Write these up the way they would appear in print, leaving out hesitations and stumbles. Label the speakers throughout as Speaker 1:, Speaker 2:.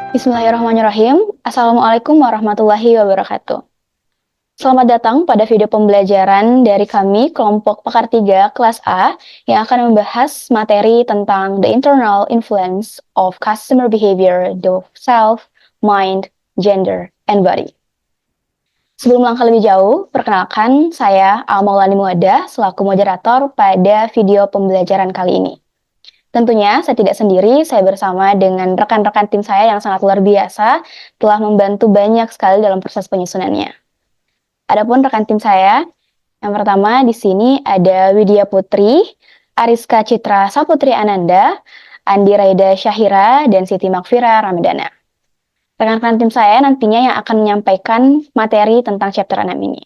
Speaker 1: Bismillahirrahmanirrahim. Assalamualaikum warahmatullahi wabarakatuh. Selamat datang pada video pembelajaran dari kami, kelompok Pakar 3 kelas A, yang akan membahas materi tentang the internal influence of customer behavior, the self, mind, gender, and body. Sebelum langkah lebih jauh, perkenalkan saya Al-Maulani Muada selaku moderator pada video pembelajaran kali ini. Tentunya saya tidak sendiri, saya bersama dengan rekan-rekan tim saya yang sangat luar biasa telah membantu banyak sekali dalam proses penyusunannya. Adapun rekan tim saya, yang pertama di sini ada Widya Putri, Ariska Citra Saputri Ananda, Andi Raida Syahira, dan Siti Makfira Ramadana. Rekan-rekan tim saya nantinya yang akan menyampaikan materi tentang chapter 6 ini.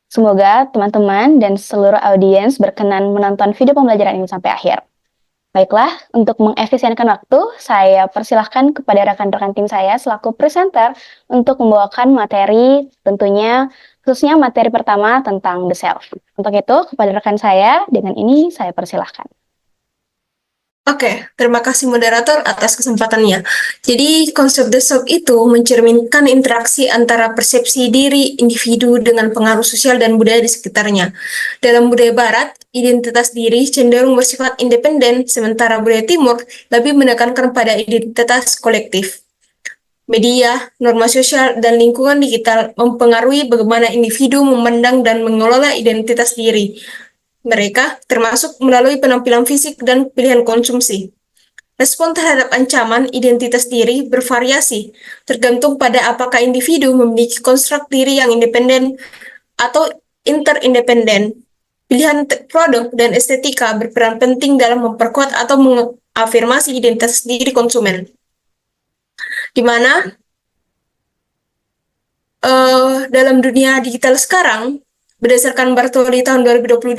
Speaker 1: Semoga teman-teman dan seluruh audiens berkenan menonton video pembelajaran ini sampai akhir. Baiklah, untuk mengefisienkan waktu, saya persilahkan kepada rekan-rekan tim saya selaku presenter untuk membawakan materi, tentunya khususnya materi pertama tentang the self. Untuk itu, kepada rekan saya, dengan ini saya persilahkan.
Speaker 2: Oke, terima kasih moderator atas kesempatannya. Jadi, konsep the self itu mencerminkan interaksi antara persepsi diri individu dengan pengaruh sosial dan budaya di sekitarnya. Dalam budaya barat, identitas diri cenderung bersifat independen, sementara budaya timur lebih menekankan pada identitas kolektif. Media, norma sosial, dan lingkungan digital mempengaruhi bagaimana individu memandang dan mengelola identitas diri mereka, termasuk melalui penampilan fisik dan pilihan konsumsi. Respon terhadap ancaman identitas diri bervariasi, tergantung pada apakah individu memiliki konstruk diri yang independen atau interindependen. Pilihan produk dan estetika berperan penting dalam memperkuat atau mengafirmasi identitas diri konsumen. Di mana dalam dunia digital sekarang, berdasarkan Bartoli tahun 2022,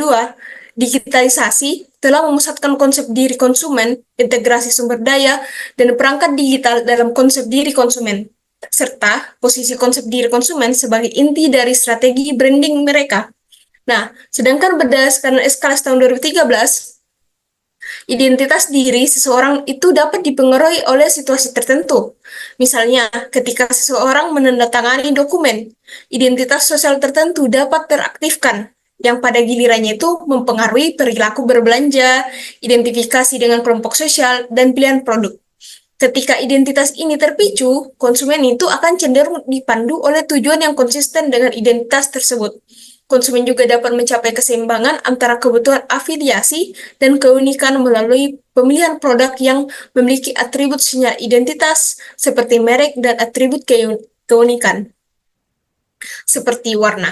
Speaker 2: digitalisasi telah memusatkan konsep diri konsumen, integrasi sumber daya, dan perangkat digital dalam konsep diri konsumen, serta posisi konsep diri konsumen sebagai inti dari strategi branding mereka. Nah, sedangkan berdasarkan SKS tahun 2013, identitas diri seseorang itu dapat dipengaruhi oleh situasi tertentu. Misalnya, ketika seseorang menandatangani dokumen, identitas sosial tertentu dapat teraktifkan, yang pada gilirannya itu mempengaruhi perilaku berbelanja, identifikasi dengan kelompok sosial, dan pilihan produk. Ketika identitas ini terpicu, konsumen itu akan cenderung dipandu oleh tujuan yang konsisten dengan identitas tersebut. Konsumen juga dapat mencapai keseimbangan antara kebutuhan afiliasi dan keunikan melalui pemilihan produk yang memiliki atribut sinyal identitas seperti merek dan atribut keunikan, seperti warna.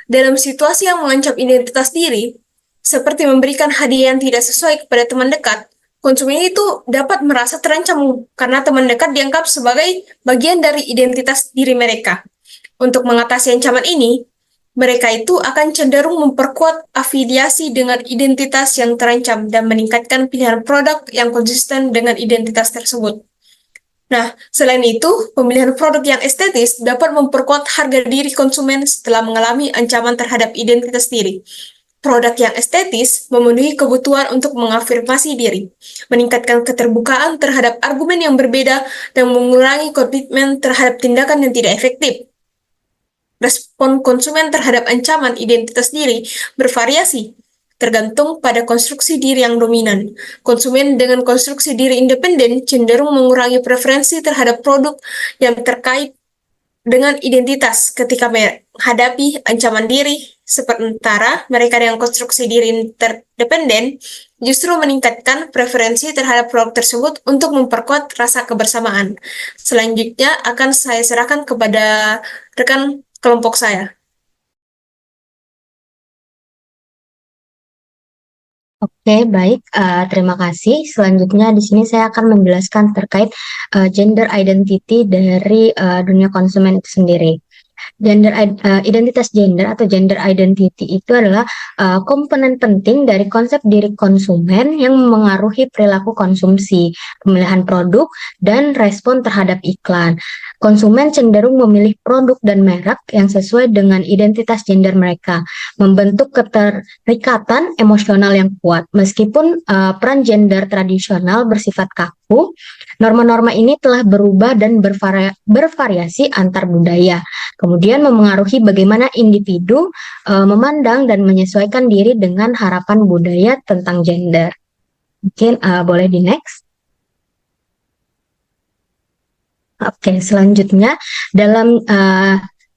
Speaker 2: Dalam situasi yang mengancam identitas diri, seperti memberikan hadiah yang tidak sesuai kepada teman dekat, konsumen itu dapat merasa terancam karena teman dekat dianggap sebagai bagian dari identitas diri mereka. Untuk mengatasi ancaman ini, mereka itu akan cenderung memperkuat afiliasi dengan identitas yang terancam dan meningkatkan pilihan produk yang konsisten dengan identitas tersebut. Nah, selain itu, pemilihan produk yang estetis dapat memperkuat harga diri konsumen setelah mengalami ancaman terhadap identitas diri. Produk yang estetis memenuhi kebutuhan untuk mengafirmasi diri, meningkatkan keterbukaan terhadap argumen yang berbeda, dan mengurangi komitmen terhadap tindakan yang tidak efektif. Respon konsumen terhadap ancaman identitas diri bervariasi, tergantung pada konstruksi diri yang dominan. Konsumen dengan konstruksi diri independen cenderung mengurangi preferensi terhadap produk yang terkait dengan identitas ketika menghadapi ancaman diri, sementara mereka dengan konstruksi diri interdependen justru meningkatkan preferensi terhadap produk tersebut untuk memperkuat rasa kebersamaan. Selanjutnya akan saya serahkan kepada rekan kelompok saya.
Speaker 3: Oke, baik. Terima kasih. Selanjutnya di sini saya akan menjelaskan terkait gender identity dari dunia konsumen itu sendiri. Identitas gender atau gender identity itu adalah komponen penting dari konsep diri konsumen yang memengaruhi perilaku konsumsi, pemilihan produk, dan respon terhadap iklan. Konsumen cenderung memilih produk dan merek yang sesuai dengan identitas gender mereka, membentuk keterikatan emosional yang kuat. Meskipun peran gender tradisional bersifat kaku, Norma-norma ini telah berubah dan bervariasi antar budaya, kemudian memengaruhi bagaimana individu memandang dan menyesuaikan diri dengan harapan budaya tentang gender. Mungkin boleh di next. Oke, selanjutnya dalam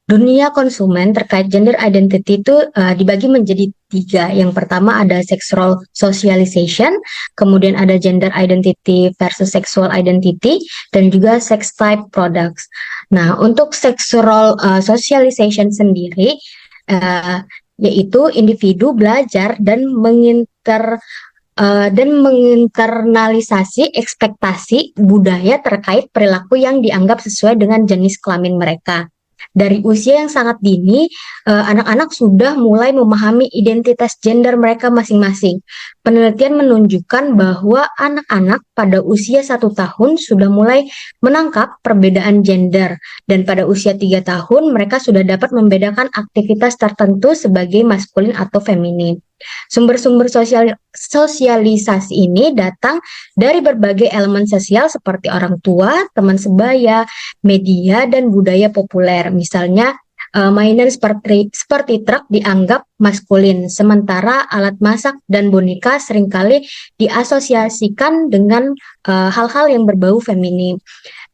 Speaker 3: dunia konsumen terkait gender identity itu dibagi menjadi 3. Yang pertama ada sexual socialization, kemudian ada gender identity versus sexual identity, dan juga sex type products. Nah, untuk sexual socialization sendiri, yaitu individu belajar dan menginternalisasi ekspektasi budaya terkait perilaku yang dianggap sesuai dengan jenis kelamin mereka. Dari usia yang sangat dini, anak-anak sudah mulai memahami identitas gender mereka masing-masing. Penelitian menunjukkan bahwa anak-anak pada usia 1 tahun sudah mulai menangkap perbedaan gender, dan pada usia 3 tahun mereka sudah dapat membedakan aktivitas tertentu sebagai maskulin atau feminin. Sumber-sumber sosialisasi ini datang dari berbagai elemen sosial seperti orang tua, teman sebaya, media, dan budaya populer. Misalnya, mainan seperti truk dianggap maskulin, sementara alat masak dan boneka seringkali diasosiasikan dengan hal-hal yang berbau feminin.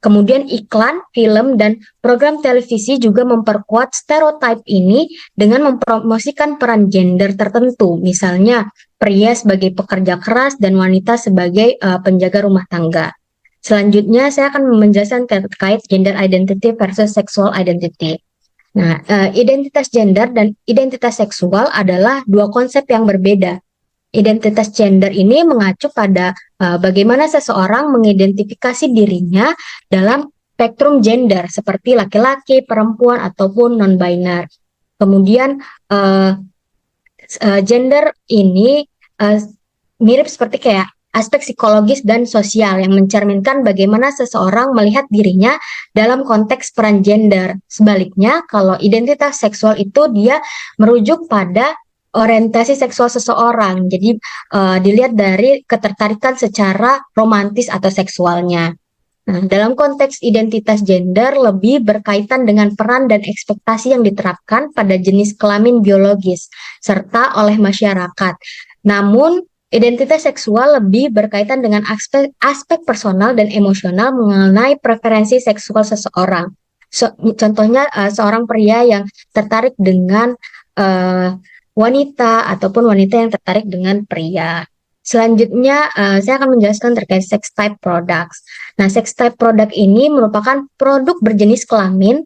Speaker 3: Kemudian iklan, film, dan program televisi juga memperkuat stereotip ini dengan mempromosikan peran gender tertentu, misalnya pria sebagai pekerja keras dan wanita sebagai penjaga rumah tangga. Selanjutnya, saya akan menjelaskan terkait gender identity versus sexual identity. Nah, identitas gender dan identitas seksual adalah 2 konsep yang berbeda. Identitas gender ini mengacu pada bagaimana seseorang mengidentifikasi dirinya dalam spektrum gender seperti laki-laki, perempuan, ataupun non-binary. Kemudian gender ini mirip seperti kayak aspek psikologis dan sosial yang mencerminkan bagaimana seseorang melihat dirinya dalam konteks peran gender. Sebaliknya, kalau identitas seksual itu dia merujuk pada orientasi seksual seseorang, jadi dilihat dari ketertarikan secara romantis atau seksualnya. Nah, dalam konteks identitas gender lebih berkaitan dengan peran dan ekspektasi yang diterapkan pada jenis kelamin biologis serta oleh masyarakat. Namun, identitas seksual lebih berkaitan dengan aspek personal dan emosional mengenai preferensi seksual seseorang. Contohnya, seorang pria yang tertarik dengan wanita ataupun wanita yang tertarik dengan pria. Selanjutnya, saya akan menjelaskan terkait sex type products. Nah, sex type product ini merupakan produk berjenis kelamin,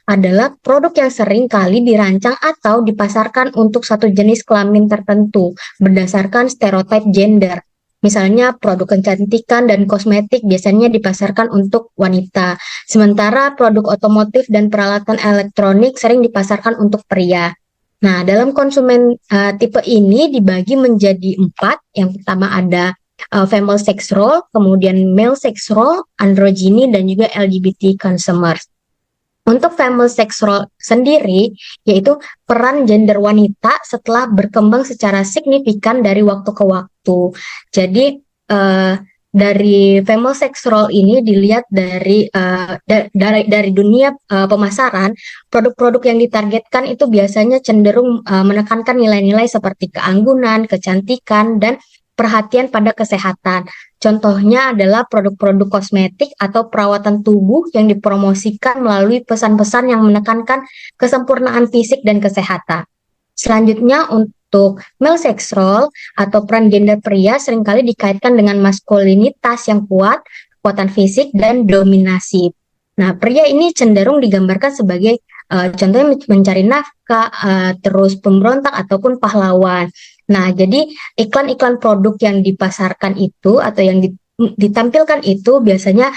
Speaker 3: adalah produk yang sering kali dirancang atau dipasarkan untuk satu jenis kelamin tertentu berdasarkan stereotip gender. Misalnya, produk kecantikan dan kosmetik biasanya dipasarkan untuk wanita, sementara produk otomotif dan peralatan elektronik sering dipasarkan untuk pria. Nah, dalam konsumen tipe ini dibagi menjadi 4. Yang pertama ada female sex role, kemudian male sex role, androgyny, dan juga LGBT consumers. Untuk female sex role sendiri, yaitu peran gender wanita setelah berkembang secara signifikan dari waktu ke waktu. Jadi, dari female sex role ini dilihat dari dunia pemasaran, produk-produk yang ditargetkan itu biasanya cenderung menekankan nilai-nilai seperti keanggunan, kecantikan, dan perhatian pada kesehatan. Contohnya adalah produk-produk kosmetik atau perawatan tubuh yang dipromosikan melalui pesan-pesan yang menekankan kesempurnaan fisik dan kesehatan. Selanjutnya, untuk male sex role atau peran gender pria seringkali dikaitkan dengan maskulinitas yang kuat, kekuatan fisik, dan dominasi. Nah, pria ini cenderung digambarkan sebagai contohnya mencari nafkah, terus pemberontak ataupun pahlawan. Nah, jadi iklan-iklan produk yang dipasarkan itu atau yang ditampilkan itu biasanya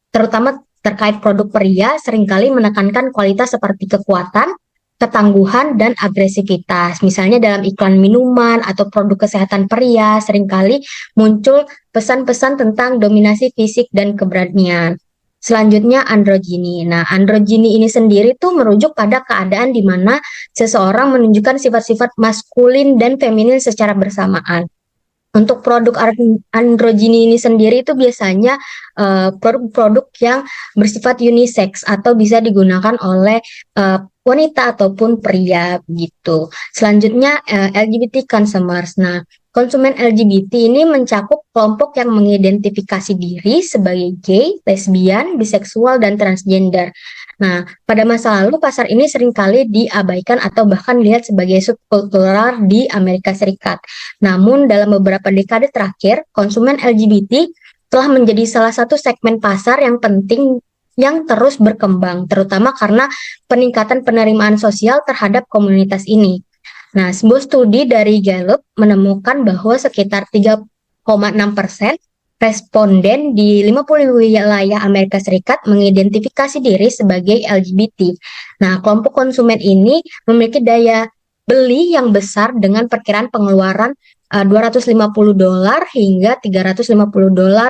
Speaker 3: terutama terkait produk pria seringkali menekankan kualitas seperti kekuatan, ketangguhan, dan agresivitas. Misalnya dalam iklan minuman atau produk kesehatan pria seringkali muncul pesan-pesan tentang dominasi fisik dan keberanian. Selanjutnya androgyny. Nah, androgyny ini sendiri tuh merujuk pada keadaan di mana seseorang menunjukkan sifat-sifat maskulin dan feminin secara bersamaan. Untuk produk androgini ini sendiri itu biasanya produk-produk yang bersifat unisex atau bisa digunakan oleh wanita ataupun pria gitu. Selanjutnya LGBT consumers. Nah, konsumen LGBT ini mencakup kelompok yang mengidentifikasi diri sebagai gay, lesbian, biseksual, dan transgender. Nah, pada masa lalu pasar ini seringkali diabaikan atau bahkan dilihat sebagai subkultural di Amerika Serikat. Namun dalam beberapa dekade terakhir, konsumen LGBT telah menjadi salah satu segmen pasar yang penting yang terus berkembang, terutama karena peningkatan penerimaan sosial terhadap komunitas ini. Nah, sebuah studi dari Gallup menemukan bahwa sekitar 3,6% responden di 50 wilayah Amerika Serikat mengidentifikasi diri sebagai LGBT. Nah, kelompok konsumen ini memiliki daya beli yang besar dengan perkiraan pengeluaran $250 hingga $350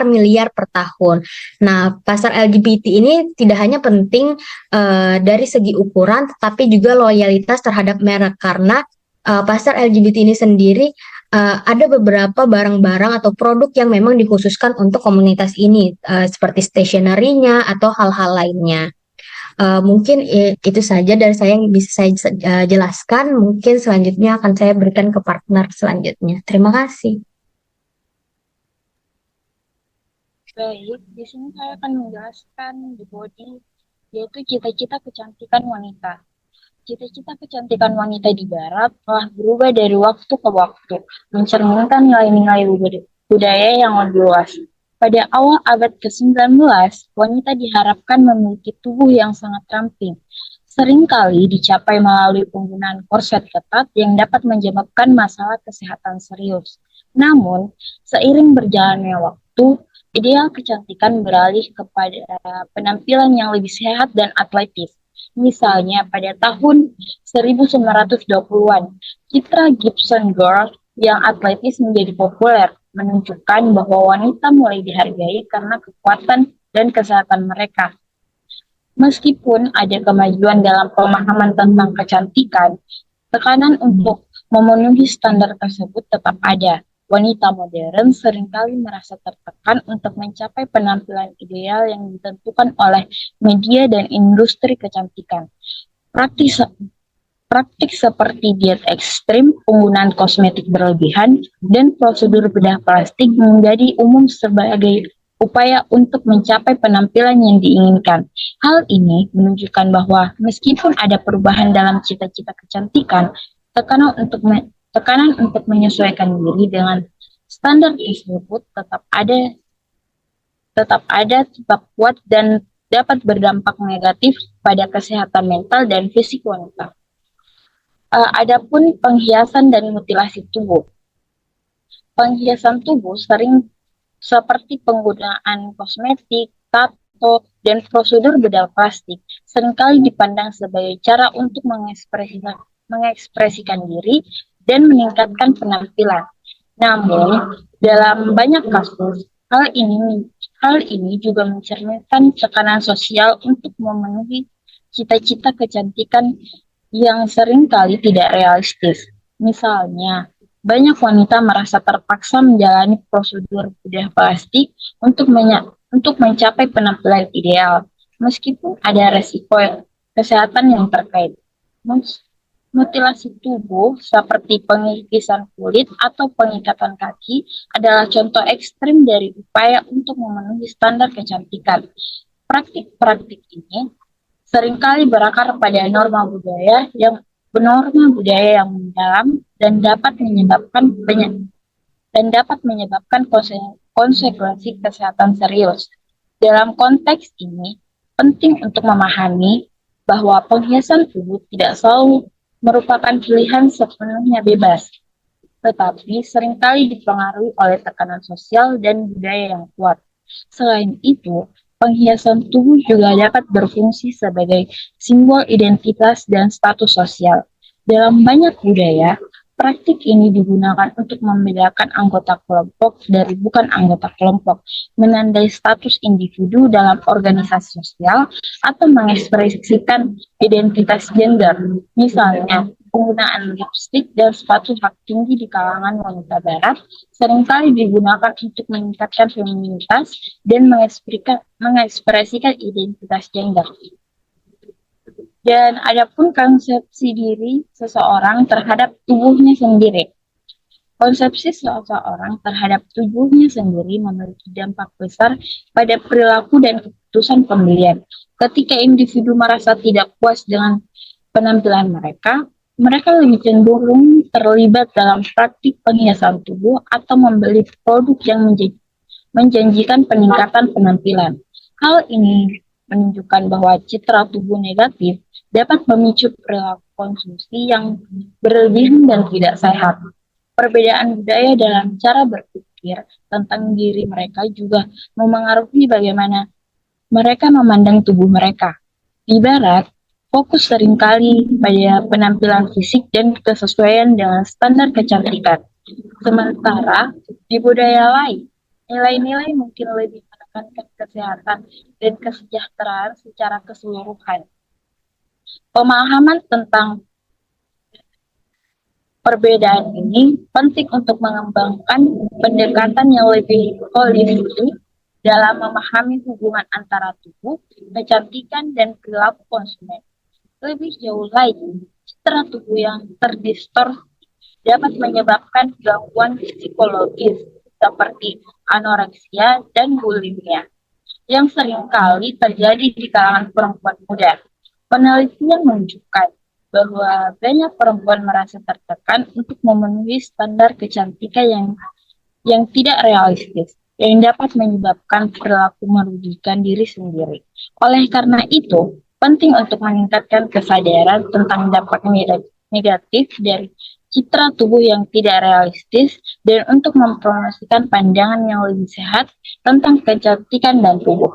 Speaker 3: miliar per tahun. Nah, pasar LGBT ini tidak hanya penting dari segi ukuran, tetapi juga loyalitas terhadap merek karena pasar LGBT ini sendiri ada beberapa barang-barang atau produk yang memang dikhususkan untuk komunitas ini, seperti stationery-nya atau hal-hal lainnya. Mungkin itu saja dari saya yang bisa saya jelaskan. Mungkin selanjutnya akan saya berikan ke partner selanjutnya. Terima kasih.
Speaker 4: Baik, di sini saya akan menjelaskan the body, yaitu cita-cita kecantikan wanita. Cita-cita kecantikan wanita di Barat telah berubah dari waktu ke waktu, mencerminkan nilai-nilai budaya yang lebih luas. Pada awal abad ke-19, wanita diharapkan memiliki tubuh yang sangat ramping, seringkali dicapai melalui penggunaan korset ketat yang dapat menyebabkan masalah kesehatan serius. Namun, seiring berjalannya waktu, ideal kecantikan beralih kepada penampilan yang lebih sehat dan atletis. Misalnya pada tahun 1920-an, citra Gibson Girl yang atletis menjadi populer, menunjukkan bahwa wanita mulai dihargai karena kekuatan dan kesehatan mereka. Meskipun ada kemajuan dalam pemahaman tentang kecantikan, tekanan untuk memenuhi standar tersebut tetap ada. Wanita modern seringkali merasa tertekan untuk mencapai penampilan ideal yang ditentukan oleh media dan industri kecantikan. Praktik seperti diet ekstrim, penggunaan kosmetik berlebihan, dan prosedur bedah plastik menjadi umum sebagai upaya untuk mencapai penampilan yang diinginkan. Hal ini menunjukkan bahwa meskipun ada perubahan dalam cita-cita kecantikan, tekanan untuk menyesuaikan diri dengan standar tersebut tetap kuat dan dapat berdampak negatif pada kesehatan mental dan fisik wanita. Adapun penghiasan dan mutilasi tubuh. Penghiasan tubuh sering seperti penggunaan kosmetik, tato, dan prosedur bedah plastik seringkali dipandang sebagai cara untuk mengekspresikan diri dan meningkatkan penampilan. Namun, dalam banyak kasus, hal ini juga mencerminkan tekanan sosial untuk memenuhi cita-cita kecantikan yang seringkali tidak realistis. Misalnya, banyak wanita merasa terpaksa menjalani prosedur bedah plastik untuk mencapai penampilan ideal, meskipun ada resiko kesehatan yang terkait. Mutilasi tubuh seperti pengikisan kulit atau pengikatan kaki adalah contoh ekstrim dari upaya untuk memenuhi standar kecantikan. Praktik-praktik ini seringkali berakar pada norma budaya yang mendalam dan dapat menyebabkan konsekuensi kesehatan serius. Dalam konteks ini, penting untuk memahami bahwa penghiasan tubuh tidak selalu merupakan pilihan sepenuhnya bebas, tetapi seringkali dipengaruhi oleh tekanan sosial dan budaya yang kuat. Selain itu, penghiasan tubuh juga dapat berfungsi sebagai simbol identitas dan status sosial. Dalam banyak budaya, praktik ini digunakan untuk membedakan anggota kelompok dari bukan anggota kelompok, menandai status individu dalam organisasi sosial, atau mengekspresikan identitas gender. Misalnya, penggunaan lipstik dan sepatu hak tinggi di kalangan wanita barat seringkali digunakan untuk meningkatkan feminitas dan mengekspresikan identitas gender. Dan adapun konsepsi diri seseorang terhadap tubuhnya sendiri. Konsepsi seseorang terhadap tubuhnya sendiri memiliki dampak besar pada perilaku dan keputusan pembelian. Ketika individu merasa tidak puas dengan penampilan mereka, mereka lebih cenderung terlibat dalam praktik penghiasan tubuh atau membeli produk yang menjanjikan peningkatan penampilan. Hal ini menunjukkan bahwa citra tubuh negatif dapat memicu perilaku konsumsi yang berlebihan dan tidak sehat. Perbedaan budaya dalam cara berpikir tentang diri mereka juga memengaruhi bagaimana mereka memandang tubuh mereka. Di Barat, fokus seringkali pada penampilan fisik dan kesesuaian dengan standar kecantikan. Sementara di budaya lain, nilai-nilai mungkin lebih menekankan kesehatan dan kesejahteraan secara keseluruhan. Pemahaman tentang perbedaan ini penting untuk mengembangkan pendekatan yang lebih holistik dalam memahami hubungan antara tubuh, kecantikan, dan perilaku konsumen. Lebih jauh lagi, citra tubuh yang terdistorsi dapat menyebabkan gangguan psikologis seperti anoreksia dan bulimia yang seringkali terjadi di kalangan perempuan muda. Penelitian menunjukkan bahwa banyak perempuan merasa tertekan untuk memenuhi standar kecantikan yang tidak realistis, yang dapat menyebabkan perilaku merugikan diri sendiri. Oleh karena itu, penting untuk meningkatkan kesadaran tentang dampak negatif dari citra tubuh yang tidak realistis dan untuk mempromosikan pandangan yang lebih sehat tentang kecantikan dan tubuh.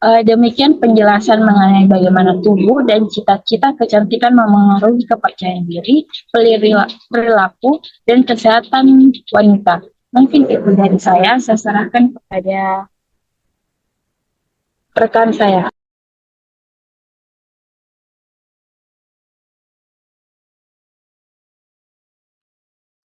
Speaker 4: Demikian penjelasan mengenai bagaimana tubuh dan cita-cita kecantikan memengaruhi kepercayaan diri, perilaku, dan kesehatan wanita. Mungkin itu dari saya serahkan kepada rekan saya.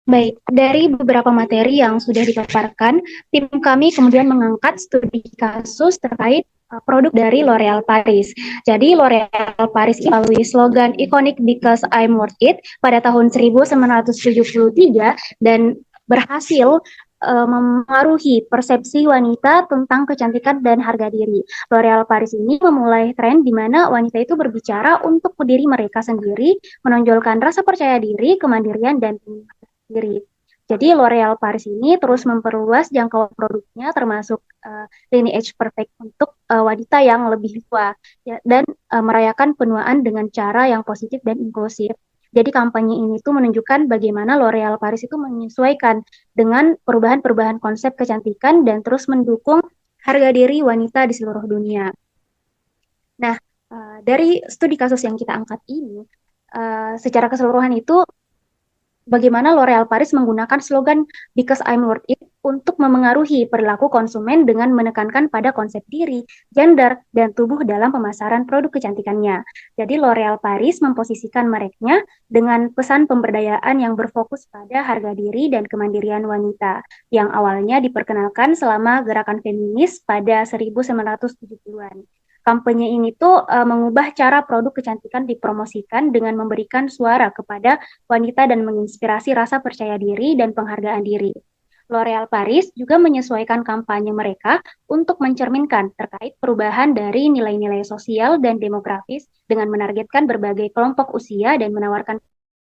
Speaker 5: Baik, dari beberapa materi yang sudah dipaparkan, tim kami kemudian mengangkat studi kasus terkait produk dari L'Oréal Paris. Jadi L'Oréal Paris melalui slogan Iconic Because I'm Worth It pada tahun 1973 dan berhasil memengaruhi persepsi wanita tentang kecantikan dan harga diri. L'Oréal Paris ini memulai tren di mana wanita itu berbicara untuk diri mereka sendiri, menonjolkan rasa percaya diri, kemandirian, dan diri. Jadi L'Oréal Paris ini terus memperluas jangkauan produknya termasuk Lineage Perfect untuk wanita yang lebih tua ya, dan merayakan penuaan dengan cara yang positif dan inklusif. Jadi kampanye ini tuh menunjukkan bagaimana L'Oréal Paris itu menyesuaikan dengan perubahan-perubahan konsep kecantikan dan terus mendukung harga diri wanita di seluruh dunia. Nah, dari studi kasus yang kita angkat ini, secara keseluruhan itu bagaimana L'Oréal Paris menggunakan slogan Because I'm Worth It untuk memengaruhi perilaku konsumen dengan menekankan pada konsep diri, gender, dan tubuh dalam pemasaran produk kecantikannya. Jadi L'Oréal Paris memposisikan mereknya dengan pesan pemberdayaan yang berfokus pada harga diri dan kemandirian wanita, yang awalnya diperkenalkan selama gerakan feminis pada 1970-an. Kampanye ini tuh mengubah cara produk kecantikan dipromosikan dengan memberikan suara kepada wanita dan menginspirasi rasa percaya diri dan penghargaan diri. L'Oréal Paris juga menyesuaikan kampanye mereka untuk mencerminkan terkait perubahan dari nilai-nilai sosial dan demografis dengan menargetkan berbagai kelompok usia dan menawarkan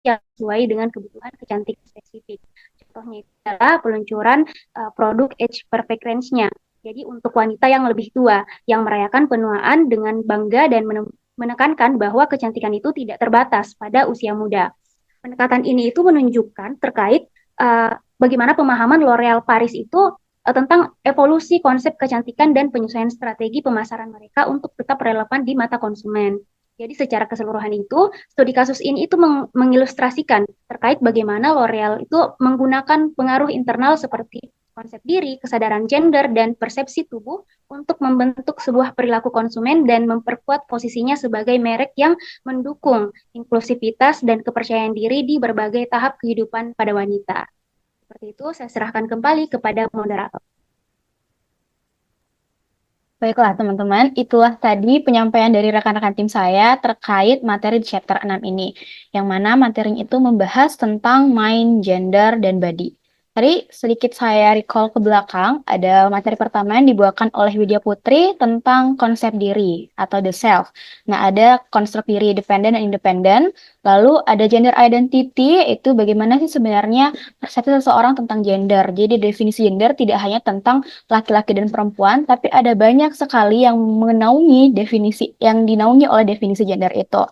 Speaker 5: yang sesuai dengan kebutuhan kecantikan spesifik. Contohnya adalah peluncuran produk Age Perfect Range-nya. Jadi untuk wanita yang lebih tua, yang merayakan penuaan dengan bangga dan menekankan bahwa kecantikan itu tidak terbatas pada usia muda. Pendekatan ini itu menunjukkan terkait bagaimana pemahaman L'Oréal Paris itu tentang evolusi konsep kecantikan dan penyesuaian strategi pemasaran mereka untuk tetap relevan di mata konsumen. Jadi secara keseluruhan itu, studi kasus ini itu mengilustrasikan terkait bagaimana L'Oréal itu menggunakan pengaruh internal seperti konsep diri, kesadaran gender, dan persepsi tubuh untuk membentuk sebuah perilaku konsumen dan memperkuat posisinya sebagai merek yang mendukung inklusivitas dan kepercayaan diri di berbagai tahap kehidupan pada wanita. Seperti itu, saya serahkan kembali kepada moderator.
Speaker 1: Baiklah teman-teman, itulah tadi penyampaian dari rekan-rekan tim saya terkait materi di chapter 6 ini, yang mana materi itu membahas tentang mind, gender, dan body. Tadi sedikit saya recall ke belakang, ada materi pertama yang dibawakan oleh Widya Putri tentang konsep diri atau the self. Nah, ada konstruk diri dependent dan independent, lalu ada gender identity, itu bagaimana sih sebenarnya persepsi seseorang tentang gender. Jadi definisi gender tidak hanya tentang laki-laki dan perempuan, tapi ada banyak sekali yang dinaungi oleh definisi gender itu.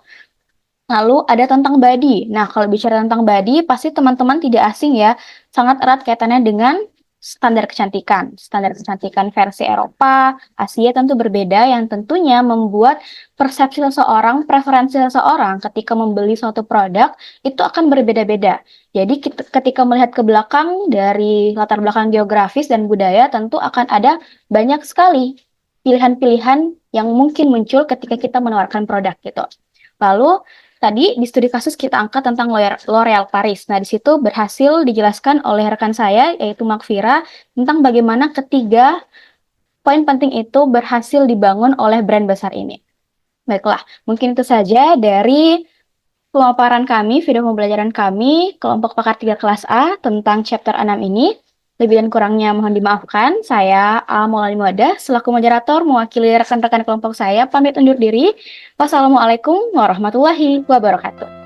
Speaker 1: Lalu ada tentang body. Nah, kalau bicara tentang body, pasti teman-teman tidak asing ya, sangat erat kaitannya dengan standar kecantikan. Standar kecantikan versi Eropa, Asia tentu berbeda, yang tentunya membuat persepsi seseorang, preferensi seseorang ketika membeli suatu produk, itu akan berbeda-beda. Jadi ketika melihat ke belakang dari latar belakang geografis dan budaya, tentu akan ada banyak sekali pilihan-pilihan yang mungkin muncul ketika kita menawarkan produk gitu. Lalu tadi di studi kasus kita angkat tentang L'Oreal Paris. Nah, di situ berhasil dijelaskan oleh rekan saya, yaitu Makfira, tentang bagaimana ketiga poin penting itu berhasil dibangun oleh brand besar ini. Baiklah, mungkin itu saja dari pemaparan kami, video pembelajaran kami, kelompok pakar 3 kelas A tentang chapter 6 ini. Lebih dan kurangnya mohon dimaafkan. Saya Al Maulani Muada, selaku moderator mewakili rekan-rekan kelompok saya, pamit undur diri. Wassalamualaikum warahmatullahi wabarakatuh.